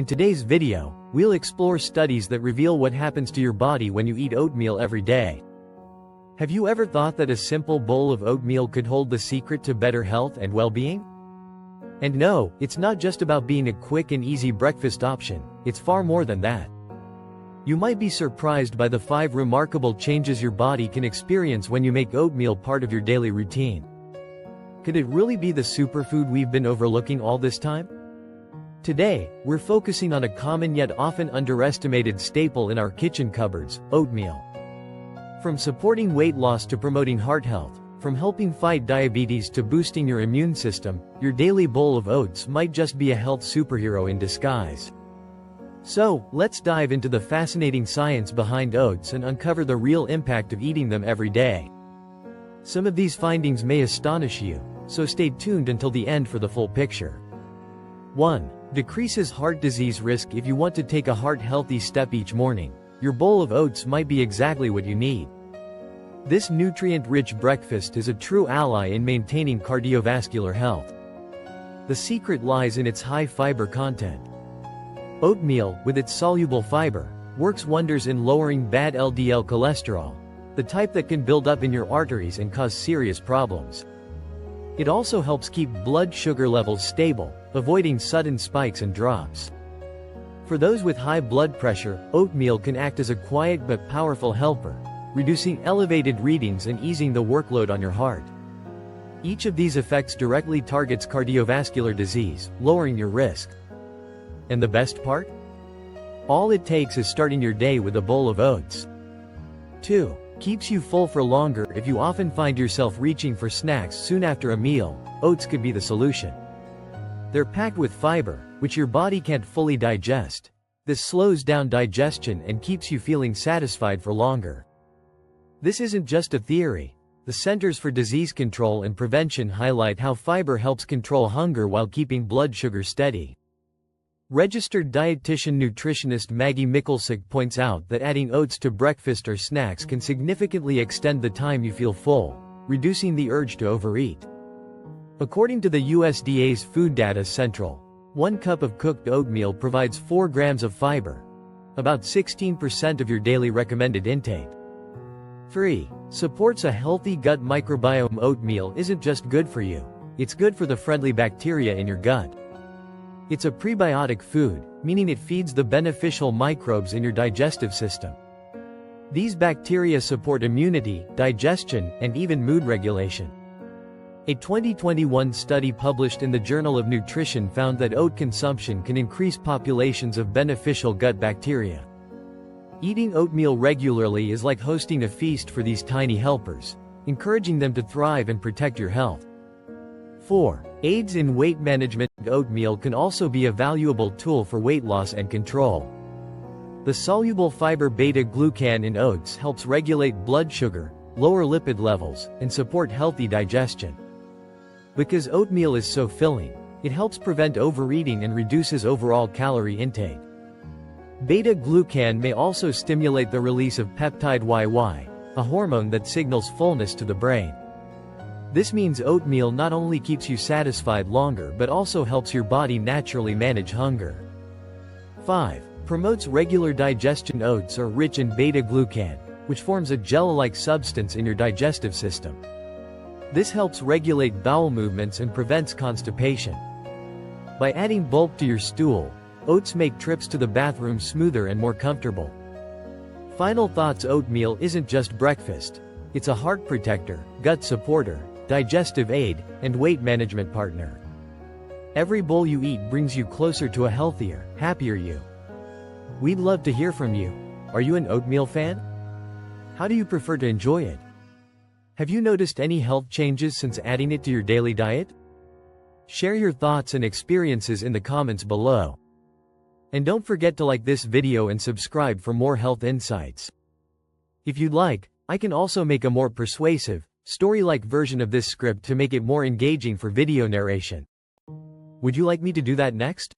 In today's video, we'll explore studies that reveal what happens to your body when you eat oatmeal every day. Have you ever thought that a simple bowl of oatmeal could hold the secret to better health and well-being? And no, it's not just about being a quick and easy breakfast option, it's far more than that. You might be surprised by the 5 remarkable changes your body can experience when you make oatmeal part of your daily routine. Could it really be the superfood we've been overlooking all this time? Today, we're focusing on a common yet often underestimated staple in our kitchen cupboards, oatmeal. From supporting weight loss to promoting heart health, from helping fight diabetes to boosting your immune system, your daily bowl of oats might just be a health superhero in disguise. So, let's dive into the fascinating science behind oats and uncover the real impact of eating them every day. Some of these findings may astonish you, so stay tuned until the end for the full picture. 1. Decreases heart disease risk. If you want to take a heart-healthy step each morning, your bowl of oats might be exactly what you need. This nutrient-rich breakfast is a true ally in maintaining cardiovascular health. The secret lies in its high fiber content. Oatmeal, with its soluble fiber, works wonders in lowering bad LDL cholesterol, the type that can build up in your arteries and cause serious problems. It also helps keep blood sugar levels stable, avoiding sudden spikes and drops. For those with high blood pressure, oatmeal can act as a quiet but powerful helper, reducing elevated readings and easing the workload on your heart. Each of these effects directly targets cardiovascular disease, lowering your risk. And the best part? All it takes is starting your day with a bowl of oats. 2. Keeps you full for longer. If you often find yourself reaching for snacks soon after a meal, oats could be the solution. They're packed with fiber, which your body can't fully digest. This slows down digestion and keeps you feeling satisfied for longer. This isn't just a theory. The Centers for Disease Control and Prevention highlight how fiber helps control hunger while keeping blood sugar steady. Registered dietitian nutritionist Maggie Michalsick points out that adding oats to breakfast or snacks can significantly extend the time you feel full, reducing the urge to overeat. According to the USDA's Food Data Central, 1 cup of cooked oatmeal provides 4 grams of fiber, about 16% of your daily recommended intake. 3. Supports a healthy gut microbiome. Oatmeal isn't just good for you, it's good for the friendly bacteria in your gut. It's a prebiotic food, meaning it feeds the beneficial microbes in your digestive system. These bacteria support immunity, digestion, and even mood regulation. A 2021 study published in the Journal of Nutrition found that oat consumption can increase populations of beneficial gut bacteria. Eating oatmeal regularly is like hosting a feast for these tiny helpers, encouraging them to thrive and protect your health. 4. Aids in weight management. Oatmeal can also be a valuable tool for weight loss and control. The soluble fiber Beta-Glucan in oats helps regulate blood sugar, lower lipid levels, and support healthy digestion. Because oatmeal is so filling, it helps prevent overeating and reduces overall calorie intake. Beta-Glucan may also stimulate the release of peptide YY, a hormone that signals fullness to the brain. This means oatmeal not only keeps you satisfied longer but also helps your body naturally manage hunger. 5. Promotes regular digestion. Oats are rich in beta-glucan, which forms a gel-like substance in your digestive system. This helps regulate bowel movements and prevents constipation. By adding bulk to your stool, oats make trips to the bathroom smoother and more comfortable. Final thoughts. Oatmeal isn't just breakfast. It's a heart protector, gut supporter, digestive aid, and weight management partner. Every bowl you eat brings you closer to a healthier, happier you. We'd love to hear from you. Are you an oatmeal fan? How do you prefer to enjoy it? Have you noticed any health changes since adding it to your daily diet? Share your thoughts and experiences in the comments below. And don't forget to like this video and subscribe for more health insights. If you'd like, I can also make a more persuasive, story-like version of this script to make it more engaging for video narration. Would you like me to do that next?